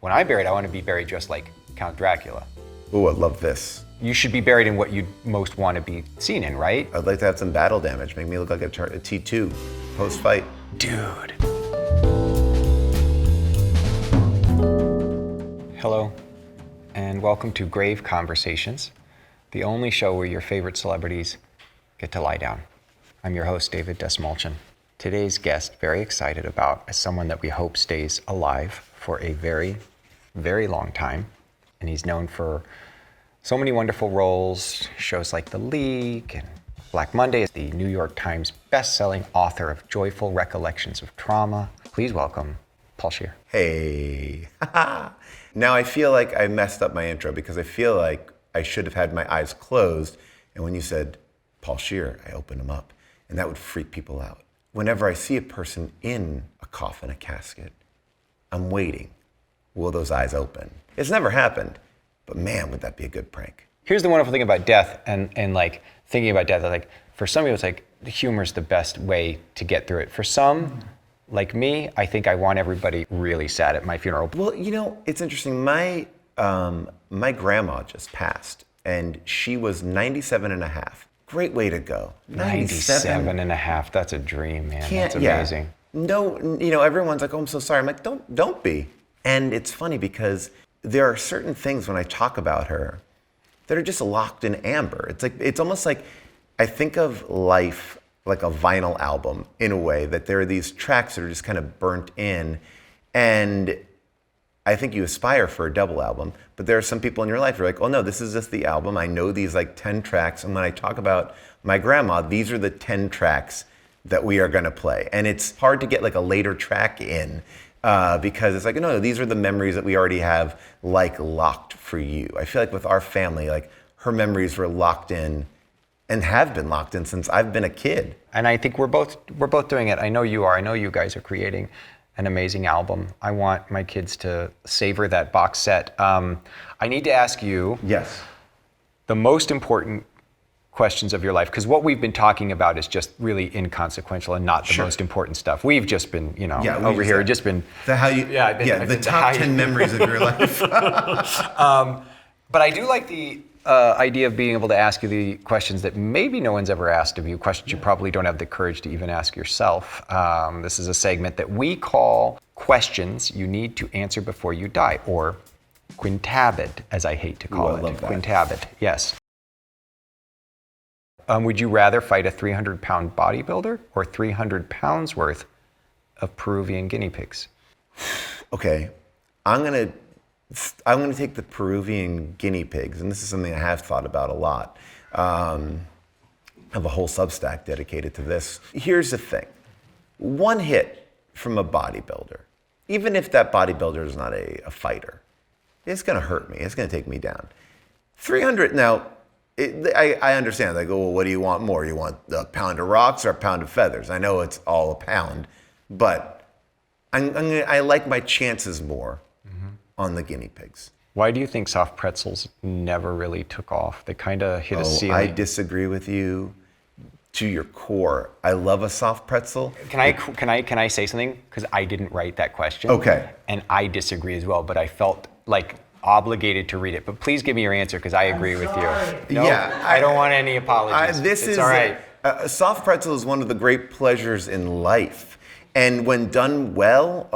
When I'm buried, I want to be buried just like Count Dracula. Ooh, I love this. You should be buried in what you'd most want to be seen in, right? I'd like to have some battle damage. Make me look like a T2 post-fight. Dude. Hello, and welcome to Grave Conversations, the only show where your favorite celebrities get to lie down. I'm your host, David Dastmalchian. Today's guest, very excited about, is someone that we hope stays alive for a very, very long time. And he's known for so many wonderful roles, shows like The League and Black Monday, is the New York Times best-selling author of Joyful Recollections of Trauma. Please welcome Paul Scheer. Hey. Now I feel like I messed up my intro because I feel like I should have had my eyes closed. And when you said Paul Scheer, I opened them up. And that would freak people out. Whenever I see a person in a coffin, a casket, I'm waiting. Will those eyes open? It's never happened, but man, would that be a good prank. Here's the wonderful thing about death and like thinking about death, like for some people it's like humor's the best way to get through it. For some, like me, I think I want everybody really sad at my funeral. Well, you know, it's interesting. My grandma just passed and she was 97 and a half. Great way to go. 97 and a half, that's a dream, man. That's amazing. Yeah. No, you know, everyone's like, oh, I'm so sorry. I'm like, don't be. And it's funny because there are certain things when I talk about her that are just locked in amber. It's almost like I think of life like a vinyl album in a way, that there are these tracks that are just kind of burnt in. And I think you aspire for a double album, but there are some people in your life who are like, oh no, this is just the album. I know these like 10 tracks. And when I talk about my grandma, these are the 10 tracks that we are gonna play. And it's hard to get like a later track in because it's like, no, these are the memories that we already have like locked for you. I feel like with our family, like her memories were locked in and have been locked in since I've been a kid. And I think we're both doing it. I know you are. I know you guys are creating an amazing album. I want my kids to savor that box set. I need to ask you the most important questions of your life, because what we've been talking about is just really inconsequential and not the most important stuff. We've just been, over here, just been the top 10 memories of your life. But I do like the idea of being able to ask you the questions that maybe no one's ever asked of you, questions you probably don't have the courage to even ask yourself. This is a segment that we call Questions You Need to Answer Before You Die, or Quintabit, as I hate to call it. I love that. Quintabit, yes. Would you rather fight a 300-pound bodybuilder or 300 pounds worth of Peruvian guinea pigs? Okay, I'm gonna take the Peruvian guinea pigs, and this is something I have thought about a lot. I have a whole Substack dedicated to this. Here's the thing. One hit from a bodybuilder, even if that bodybuilder is not a fighter, it's gonna hurt me. It's gonna take me down. 300 now, I understand. Like, oh, well, what do you want more? You want a pound of rocks or a pound of feathers? I know it's all a pound, but I like my chances more on the guinea pigs. Why do you think soft pretzels never really took off? They kind of hit a ceiling. I disagree with you to your core. I love a soft pretzel. Can I say something? Because I didn't write that question. Okay. And I disagree as well, but I felt like obligated to read it. But please give me your answer, because I agree with you. No, Yeah, I don't want any apologies. It's all right. A soft pretzel is one of the great pleasures in life. And when done well,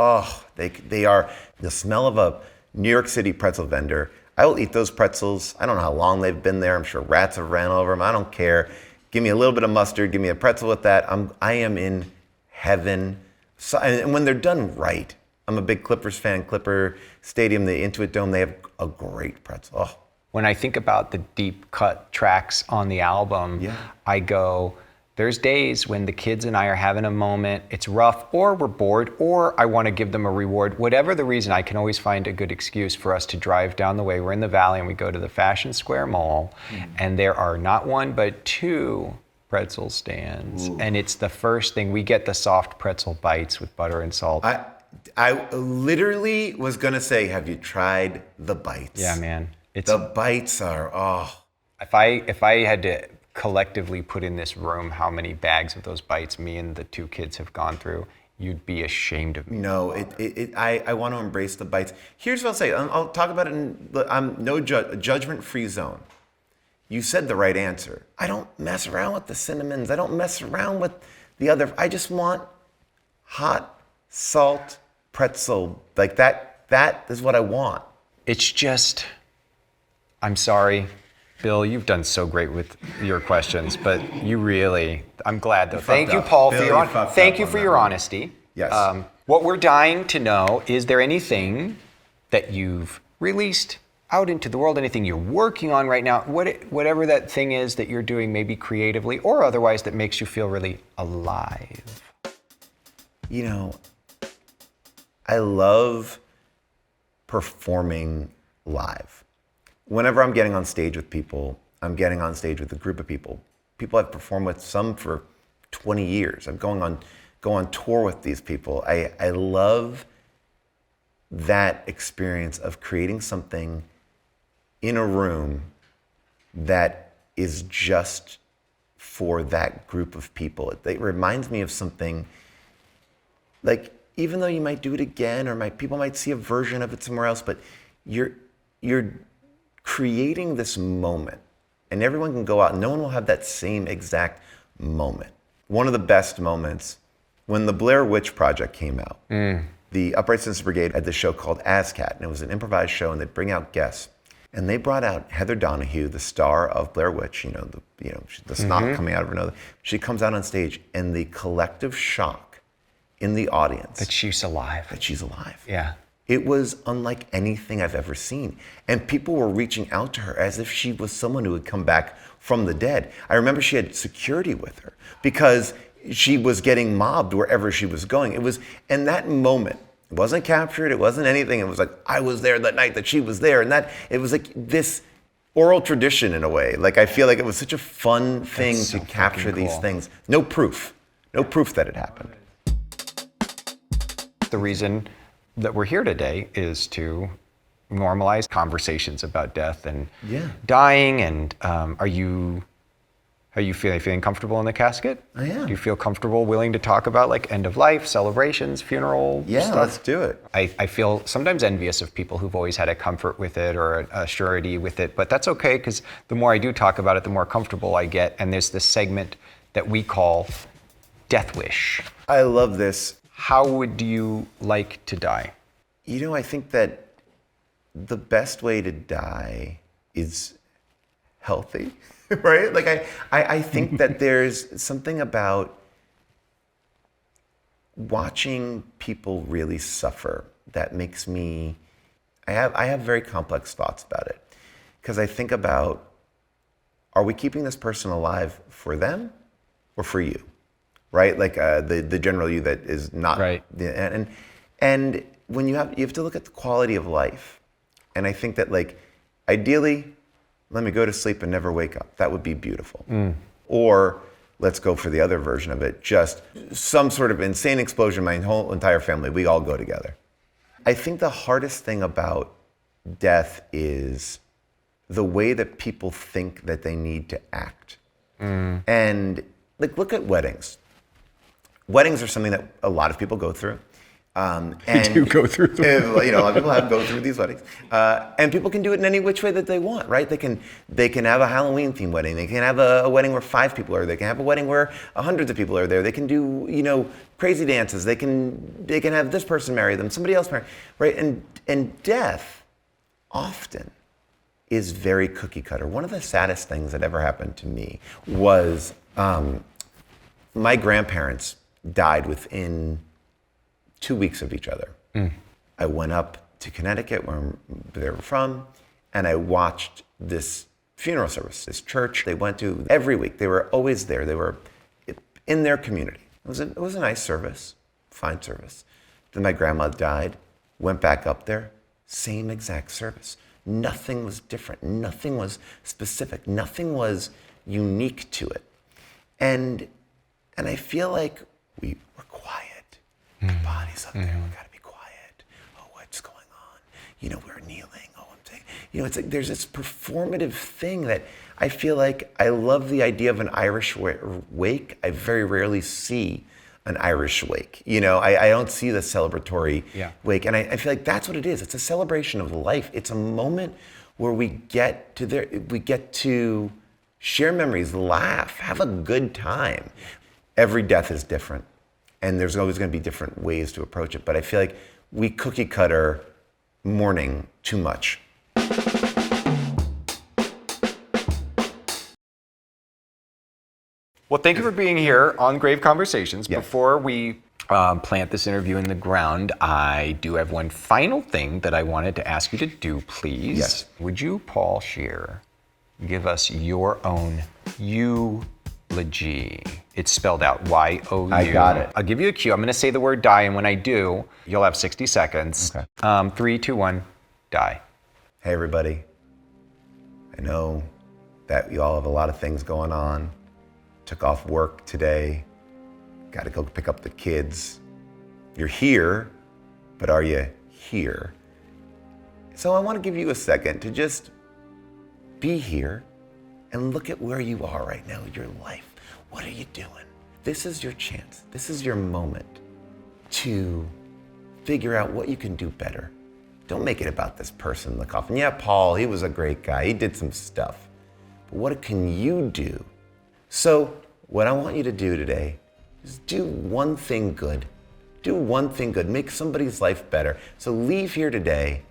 they are the smell of a New York City pretzel vendor. I will eat those pretzels. I don't know how long they've been there. I'm sure rats have ran over them. I don't care. Give me a little bit of mustard. Give me a pretzel with that. I am in heaven. So, and when they're done right, I'm a big Clippers fan. Clipper Stadium, the Intuit Dome, they have a great pretzel. Oh. When I think about the deep cut tracks on the album, I go, there's days when the kids and I are having a moment, it's rough, or we're bored, or I want to give them a reward. Whatever the reason, I can always find a good excuse for us to drive down the way. We're in the valley and we go to the Fashion Square Mall, and there are not one, but two pretzel stands. Ooh. And it's the first thing. We get the soft pretzel bites with butter and salt. I literally was gonna say, have you tried the bites? Yeah, man. The bites are, If I had to collectively put in this room how many bags of those bites me and the two kids have gone through, you'd be ashamed of me. No, I want to embrace the bites. Here's what I'll say. I'll talk about it I'm no judgment-free zone. You said the right answer. I don't mess around with the cinnamons. I don't mess around with the other. I just want hot salt pretzel. Like that is what I want. It's just, I'm sorry, Bill, you've done so great with your questions, but I'm glad though. Thank you, Paul, Bill, thank you for your honesty. Yes. What we're dying to know, is there anything that you've released out into the world, anything you're working on right now, whatever that thing is that you're doing maybe creatively or otherwise that makes you feel really alive? You know, I love performing live. Whenever I'm getting on stage with people, I'm getting on stage with a group of people. People I've performed with, some for 20 years. I'm go on tour with these people. I love that experience of creating something in a room that is just for that group of people. It reminds me of something like, even though you might do it again, or people might see a version of it somewhere else, but you're creating this moment, and everyone can go out and no one will have that same exact moment. One of the best moments, when the Blair Witch Project came out, the Upright Citizens Brigade had this show called Casket, and it was an improvised show, and they'd bring out guests. And they brought out Heather Donahue, the star of Blair Witch, the snot coming out of her nose. She comes out on stage, and the collective shock in the audience. That she's alive. Yeah. It was unlike anything I've ever seen. And people were reaching out to her as if she was someone who had come back from the dead. I remember she had security with her because she was getting mobbed wherever she was going. And that moment, it wasn't captured, it wasn't anything. It was like, I was there that night that she was there. And it was like this oral tradition in a way. Like, I feel like it was such a fun thing to capture these things. No proof that it happened. The reason that we're here today is to normalize conversations about death and dying. And are you feeling comfortable in the casket? I am. Do you feel comfortable, willing to talk about like end of life, celebrations, funeral stuff? Let's do it. I feel sometimes envious of people who've always had a comfort with it or a surety with it, but that's okay, because the more I do talk about it, the more comfortable I get. And there's this segment that we call Death Wish. I love this. How would you like to die? I think that the best way to die is healthy, right? Like I think that there's something about watching people really suffer that makes me, I have very complex thoughts about it. Because I think about, are we keeping this person alive for them or for you? Right? Like the general you that is not right. And when you have to look at the quality of life. And I think that, like, ideally, let me go to sleep and never wake up. That would be beautiful. Or let's go for the other version of it. Just some sort of insane explosion, my whole entire family, we all go together. I think the hardest thing about death is the way that people think that they need to act. And like, look at weddings. Weddings are something that a lot of people go through. And do go through them. A lot of people go through these weddings. And people can do it in any which way that they want, right? They can have a Halloween themed wedding. They can have a wedding where 5 people are there. They can have a wedding where hundreds of people are there. They can do, crazy dances. They can have this person marry them, somebody else marry, right? And death often is very cookie cutter. One of the saddest things that ever happened to me was my grandparents died within 2 weeks of each other. I went up to Connecticut, where they were from, and I watched this funeral service, this church they went to every week. They were always there. They were in their community. It was a nice service, fine service. Then my grandma died, went back up there, same exact service. Nothing was different. Nothing was specific. Nothing was unique to it. And I feel like we were quiet. The body's up there. We gotta be quiet. Oh, what's going on? We're kneeling. Oh, I'm saying. It's like there's this performative thing that I feel like I love the idea of an Irish wake. I very rarely see an Irish wake. I don't see the celebratory Yeah. wake. And I feel like that's what it is. It's a celebration of life. It's a moment where we get to share memories, laugh, have a good time. Every death is different. And there's always going to be different ways to approach it. But I feel like we cookie cutter mourning too much. Well, thank you for being here on Grave Conversations. Yes. Before we plant this interview in the ground, I do have one final thing that I wanted to ask you to do, please. Yes. Would you, Paul Scheer, give us your own you-logy? It's spelled out Y-O-U. I got it. I'll give you a cue. I'm going to say the word die, and when I do, you'll have 60 seconds. Okay. 3, 2, 1, die. Hey, everybody. I know that you all have a lot of things going on. Took off work today. Got to go pick up the kids. You're here, but are you here? So I want to give you a second to just be here and look at where you are right now in your life. What are you doing? This is your chance. This is your moment to figure out what you can do better. Don't make it about this person in the coffin. Yeah, Paul, he was a great guy. He did some stuff. But what can you do? So what I want you to do today is do one thing good. Do one thing good. Make somebody's life better. So leave here today,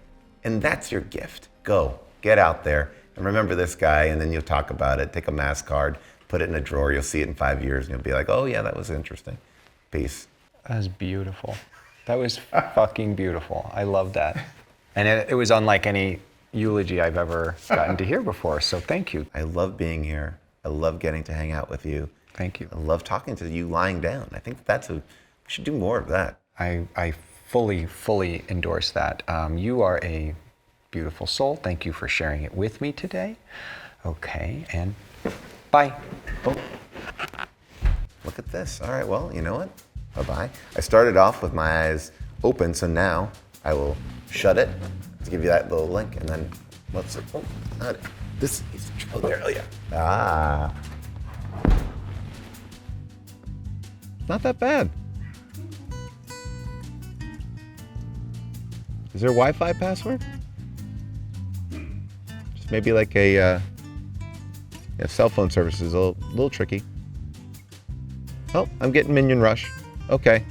and that's your gift. Go, get out there, and remember this guy, and then you'll talk about it. Take a mass card, put it in a drawer. You'll see it in 5 years, and you'll be like, oh yeah, that was interesting. Peace. That was beautiful. That was fucking beautiful. I love that. And it was unlike any eulogy I've ever gotten to hear before, so thank you. I love being here. I love getting to hang out with you. Thank you. I love talking to you lying down. I think we should do more of that. I fully endorse that. You are a beautiful soul. Thank you for sharing it with me today. Okay, and bye. Oh, look at this. All right, well, you know what? Bye-bye. I started off with my eyes open, so now I will shut it to give you that little link, and then this is, oh, there, oh yeah. Ah. Not that bad. Is there a Wi-Fi password? Just maybe like a cell phone service is a little tricky. Oh, I'm getting Minion Rush. Okay.